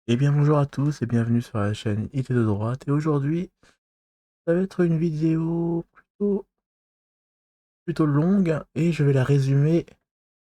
Eh bien bonjour à tous et bienvenue sur la chaîne IT de droite et aujourd'hui ça va être une vidéo plutôt longue et je vais la résumer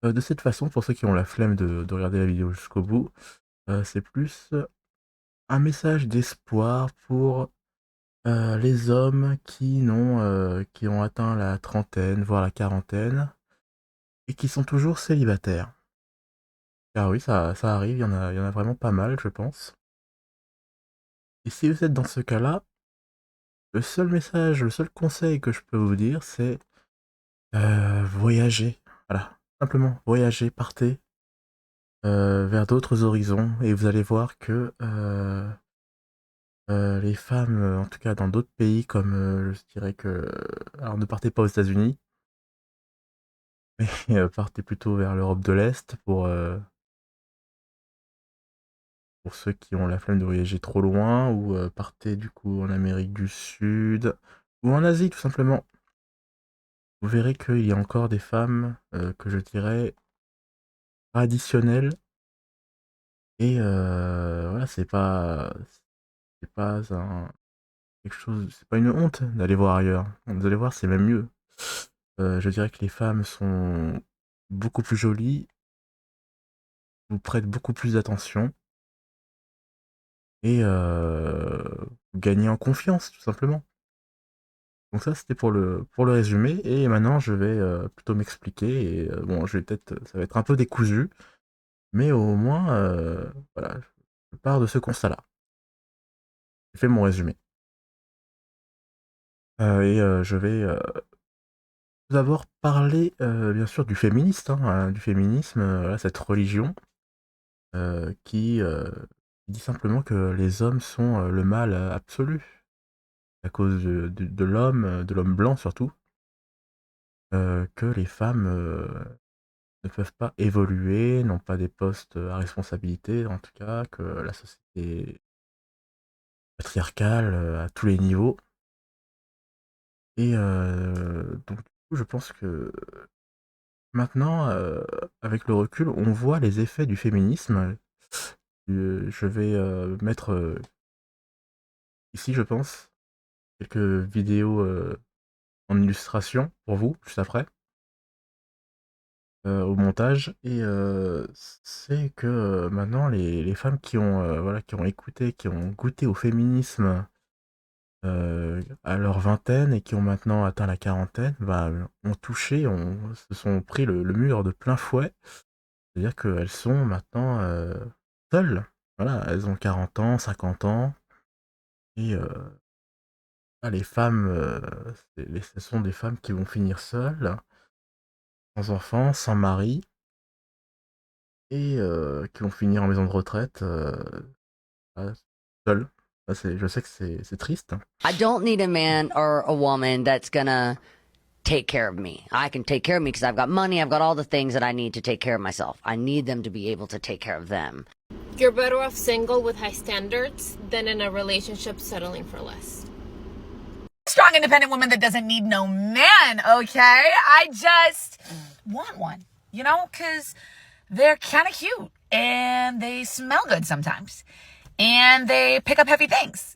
de cette façon pour ceux qui ont la flemme de regarder la vidéo jusqu'au bout. C'est plus un message d'espoir pour les hommes qui ont atteint la trentaine voire la quarantaine et qui sont toujours célibataires. Car oui ça arrive, il y en a vraiment pas mal je pense. Et si vous êtes dans ce cas-là, le seul conseil que je peux vous dire, c'est voyager. Voilà, simplement voyager, partez vers d'autres horizons et vous allez voir que les femmes, en tout cas dans d'autres pays comme je dirais que, alors ne partez pas aux États-Unis, mais partez plutôt vers l'Europe de l'Est pour ceux qui ont la flemme de voyager trop loin, ou partez du coup en Amérique du Sud ou en Asie tout simplement. Vous verrez qu'il y a encore des femmes que je dirais traditionnelles. Et voilà, c'est pas un quelque chose, c'est pas une honte d'aller voir ailleurs. Vous allez voir, c'est même mieux. Je dirais que les femmes sont beaucoup plus jolies, vous prêtent beaucoup plus d'attention et vous gagnez en confiance, tout simplement. Donc ça, c'était pour le résumé et maintenant je vais, plutôt m'expliquer et bon, je vais peut-être ça va être un peu décousu, mais au moins, voilà, je pars de ce constat-là. J'ai fait mon résumé. Je vais, tout d'abord parler, bien sûr du féministe, hein, du féminisme, voilà, cette religion, qui dit simplement que les hommes sont, le mal, absolu, à cause de l'homme blanc surtout, que les femmes, ne peuvent pas évoluer, n'ont pas des postes, à responsabilité en tout cas, que la société est patriarcale, à tous les niveaux et donc du coup je pense que maintenant, avec le recul, on voit les effets du féminisme. Je vais, mettre, ici, je pense, quelques vidéos, en illustration pour vous, juste après, au montage et c'est que, maintenant les femmes qui ont, voilà, qui ont écouté, qui ont goûté au féminisme, à leur vingtaine et qui ont maintenant atteint la quarantaine, bah, ont se sont pris le mur de plein fouet. C'est-à-dire qu'elles sont maintenant, seules. Voilà, elles ont 40 ans, 50 ans et les femmes, ce sont des femmes qui vont finir seules, sans enfants, sans mari et qui vont finir en maison de retraite, voilà, seules. Ça, je sais que c'est triste. I don't need a man or a woman that's gonna take care of me. I can take care of me because I've got money, I've got all the things that I need to take care of myself. I need them to be able to take care of them. You're better off single with high standards than in a relationship settling for less. Strong, independent woman that doesn't need no man, okay? I just want one, because they're kind of cute and they smell good sometimes and they pick up heavy things,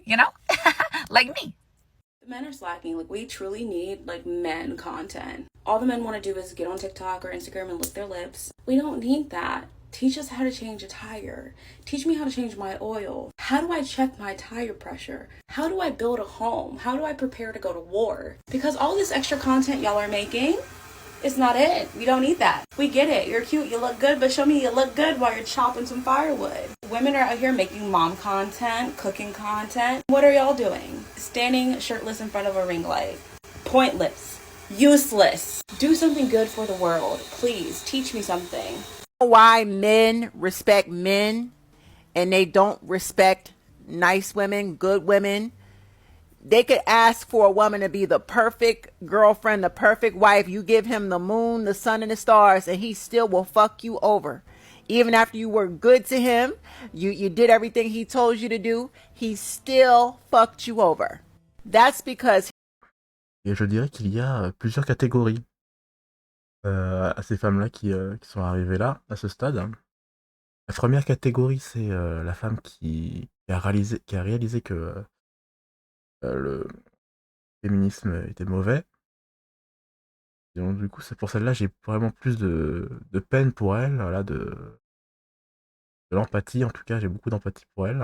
like me. The men are slacking. Like, we truly need, like, men content. All the men want to do is get on TikTok or Instagram and lick their lips. We don't need that. Teach us how to change a tire. Teach me how to change my oil. How do I check my tire pressure? How do I build a home? How do I prepare to go to war? Because all this extra content y'all are making, it's not it. We don't need that. We get it. You're cute. You look good, but show me you look good while you're chopping some firewood. Women are out here making mom content, cooking content. What are y'all doing? Standing shirtless in front of a ring light. Pointless. Useless. Do something good for the world. Please teach me something. Why men respect men and they don't respect nice women, good women. They could ask for a woman to be the perfect girlfriend, the perfect wife. You give him the moon, the sun, and the stars, and he still will fuck you over. Even after you were good to him, you did everything he told you to do, he still fucked you over. That's because... Et je dirais qu'il y a, plusieurs catégories, à ces femmes-là qui sont arrivées là, à ce stade. La première catégorie, c'est la femme qui a réalisé que le féminisme était mauvais. Et donc, du coup, c'est pour celle-là, j'ai vraiment plus de peine pour elle, voilà, de l'empathie, en tout cas, j'ai beaucoup d'empathie pour elle.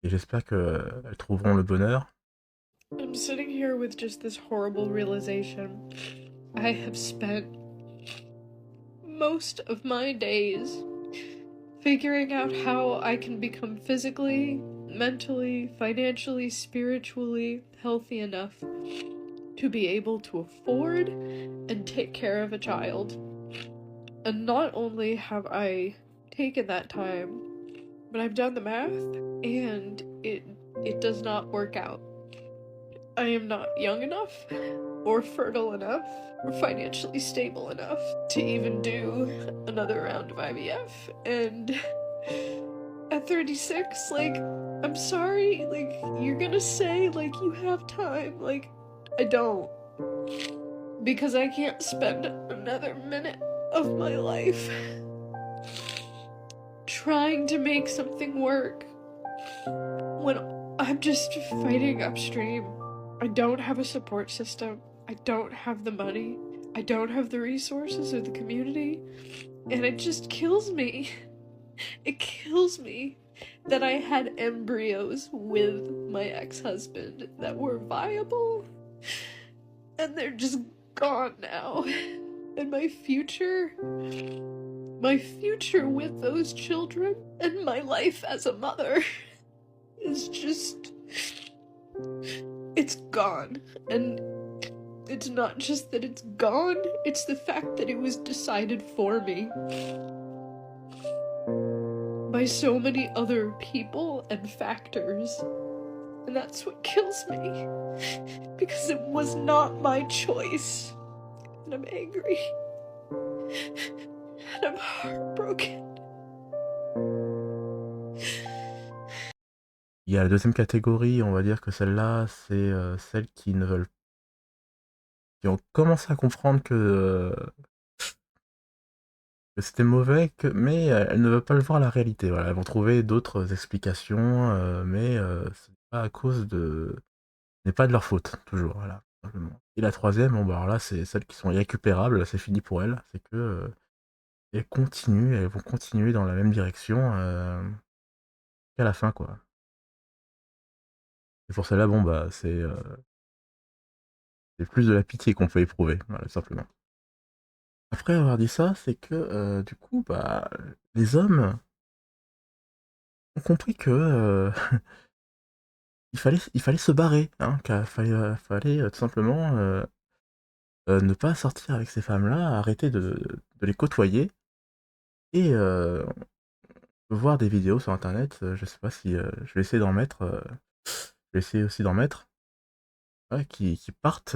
Et j'espère qu'elles trouveront le bonheur. I'm sitting here with just this horrible realization. I have spent most of my days figuring out how I can become physically, mentally, financially, spiritually healthy enough to be able to afford and take care of a child. And not only have I taken that time, but I've done the math and it does not work out. I am not young enough or fertile enough or financially stable enough to even do another round of IVF. And at 36, like, I'm sorry, like, you're gonna say, like, you have time. Like, I don't. Because I can't spend another minute of my life trying to make something work when I'm just fighting upstream. I don't have a support system. I don't have the money. I don't have the resources or the community. And it just kills me. It kills me that I had embryos with my ex-husband that were viable. And they're just gone now. And my future with those children and my life as a mother is just, it's gone. And it's not just that it's gone, it's the fact that it was decided for me by so many other people and factors. And that's what kills me. Because it was not my choice. And I'm angry. And I'm heartbroken. Il y a la deuxième catégorie, on va dire que celle-là, c'est celles qui ont commencé à comprendre que c'était mauvais, mais elles ne veulent pas le voir la réalité. Voilà, elles vont trouver d'autres explications, mais ce n'est pas à cause de, ce n'est pas de leur faute, toujours. Voilà, simplement. Et la troisième, bon, bah, alors là, c'est celles qui sont irrécupérables, c'est fini pour elles. C'est que elles vont continuer dans la même direction qu'à la fin, quoi. Et pour celle-là, bon, bah, c'est plus de la pitié qu'on peut éprouver, voilà, simplement. Après avoir dit ça, c'est que du coup, bah, les hommes ont compris que il fallait se barrer, hein, fallait tout simplement ne pas sortir avec ces femmes-là, arrêter de les côtoyer et on peut voir des vidéos sur internet. Je sais pas si je vais essayer d'en mettre, je vais essayer aussi d'en mettre, ouais, qui partent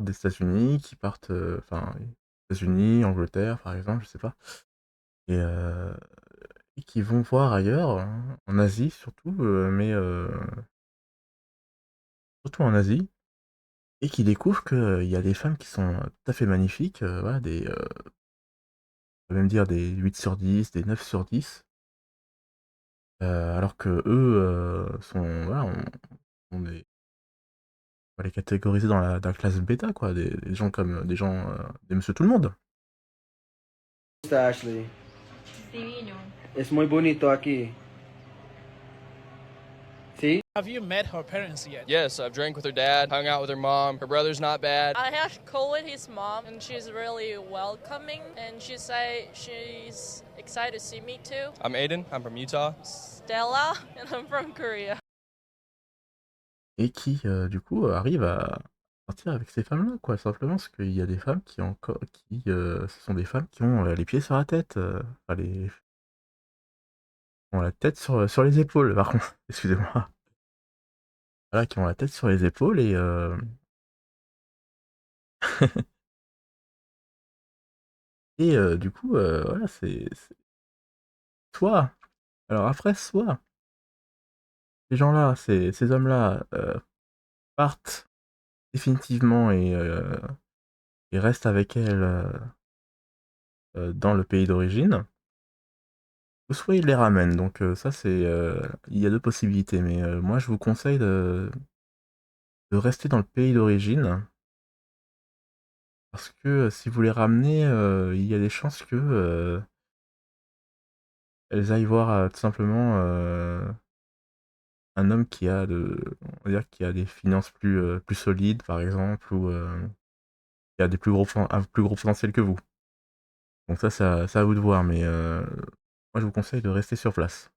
des États-Unis, qui partent, enfin, États-Unis, Angleterre, par exemple, je sais pas, et, et qui vont voir ailleurs, hein, en Asie surtout, mais surtout en Asie, et qui découvrent qu'il y a des femmes qui sont tout à fait magnifiques, voilà, on peut même dire des 8 sur 10, des 9 sur 10, alors que eux sont, voilà, on va les catégoriser dans la classe bêta, quoi, des gens comme des monsieur tout le monde. Ashley. Divino. Es muy bonito aquí. See? Have you met her parents yet? Yes, I've drank with her dad, hung out with her mom. Her brother's not bad. I have called his mom, and she's really welcoming, and she said she's excited to see me too. I'm Aiden. I'm from Utah. Stella, and I'm from Korea. Et qui, du coup, arrivent à sortir avec ces femmes-là, quoi, simplement parce qu'il y a des femmes ce sont des femmes qui ont les pieds sur la tête, enfin ont la tête sur les épaules, par contre, excusez-moi. Voilà, qui ont la tête sur les épaules et et du coup, voilà, c'est soit alors après, soit ces gens-là, ces hommes-là, partent définitivement et restent avec elle, dans le pays d'origine, ou soit ils les ramènent. Donc ça c'est, il y a 2 possibilités, mais moi je vous conseille de rester dans le pays d'origine. Parce que, si vous les ramenez, il y a des chances que, elles aillent voir, tout simplement, un homme qui a on va dire qui a des finances plus solides par exemple ou, qui a des plus gros un plus gros potentiel que vous. Donc ça, c'est à vous de voir, mais, moi je vous conseille de rester sur place.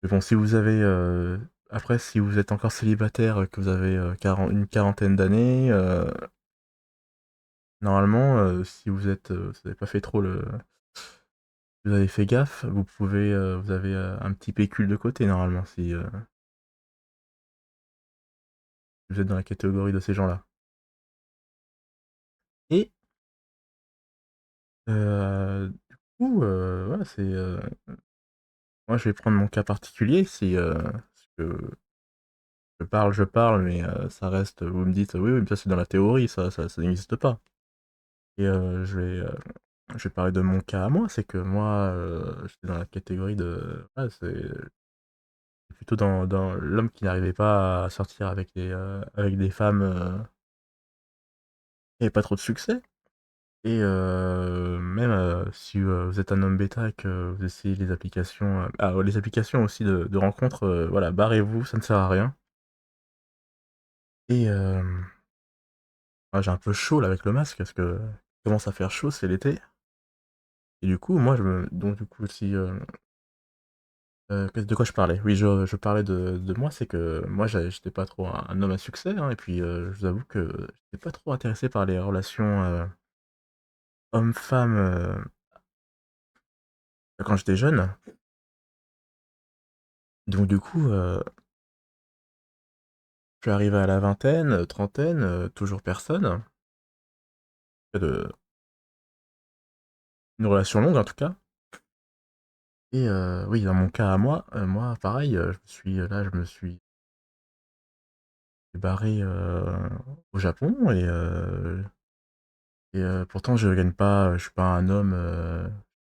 Mais bon, si vous avez, après si vous êtes encore célibataire, que vous avez, une quarantaine d'années, normalement, si vous avez pas fait trop vous avez fait gaffe, vous pouvez, vous avez, un petit pécule de côté normalement si, vous êtes dans la catégorie de ces gens-là. Et du coup, voilà, c'est, moi je vais prendre mon cas particulier si, parce que je parle, mais, ça reste, vous me dites: «Oui, oui, mais ça c'est dans la théorie, ça n'existe pas». Et je vais parler de mon cas à moi, c'est que moi, j'étais dans la catégorie de ouais, c'est plutôt dans l'homme qui n'arrivait pas à sortir avec des femmes, qui avaient pas trop de succès. Et même, si, vous êtes un homme bêta et que vous essayez les applications, les applications aussi de rencontres, voilà, barrez-vous, ça ne sert à rien. Et j'ai un peu chaud là avec le masque parce que il commence à faire chaud, c'est l'été. Et du coup, moi je me donc du coup si, de quoi je parlais? Oui, je parlais de moi, c'est que moi j'étais pas trop un homme à succès, hein, et puis, je vous avoue que j'étais pas trop intéressé par les relations, hommes-femmes, quand j'étais jeune. Donc du coup, je suis arrivé à la vingtaine, trentaine, toujours personne. De une relation longue en tout cas. Et oui, dans mon cas à moi, moi pareil, je me suis barré, au Japon et pourtant je gagne pas, je suis pas un homme,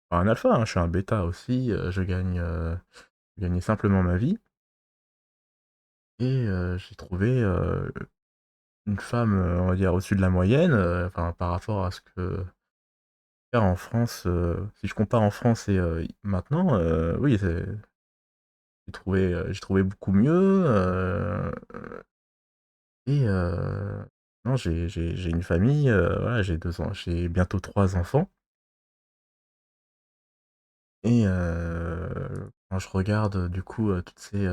pas un alpha, hein, je suis un bêta aussi, je gagnais simplement ma vie et j'ai trouvé, une femme, on va dire au-dessus de la moyenne, enfin par rapport à ce que en France, si je compare en France et maintenant, oui, j'ai trouvé beaucoup mieux, et non, j'ai une famille, voilà, j'ai bientôt 3 enfants et quand je regarde, du coup, toutes ces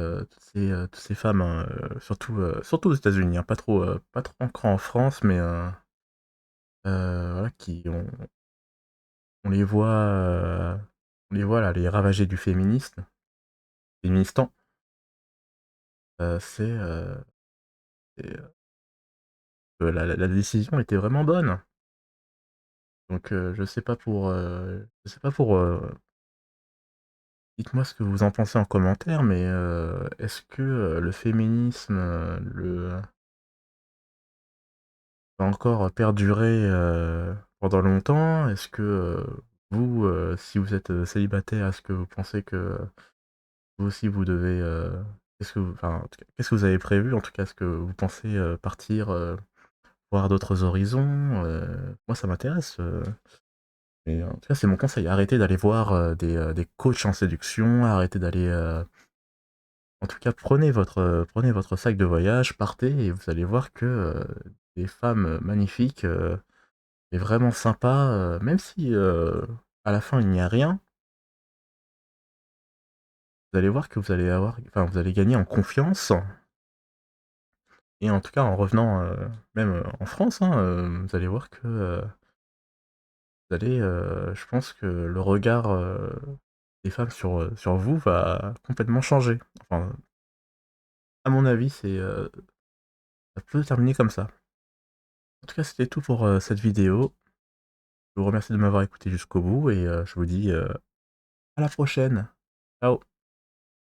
femmes, hein, surtout aux États-Unis, hein, pas trop encore en France, mais voilà, qui on les voit, on les voit là, les ravagées du féministan, c'est, la décision était vraiment bonne. Donc je sais pas pour, dites-moi ce que vous en pensez en commentaire, mais est-ce que, le féminisme, va encore perdurer, pendant longtemps? Est-ce que, vous, si vous êtes, célibataire, est-ce que vous pensez que vous aussi vous devez, en tout cas, qu'est-ce que vous avez prévu? En tout cas, est-ce que vous pensez, partir, voir d'autres horizons? Moi ça m'intéresse, et en tout cas, c'est mon conseil. Arrêtez d'aller voir, des coachs en séduction, arrêtez d'aller, en tout cas, prenez votre sac de voyage, partez et vous allez voir que, des femmes, magnifiques, et vraiment sympas, même si, à la fin il n'y a rien, vous allez voir que vous allez gagner en confiance et en tout cas en revenant, même, en France, hein, vous allez voir que, je pense que le regard, des femmes sur vous va complètement changer. Enfin, à mon avis, ça peut terminer comme ça. En tout cas, c'était tout pour, cette vidéo. Je vous remercie de m'avoir écouté jusqu'au bout et je vous dis, à la prochaine. Ciao.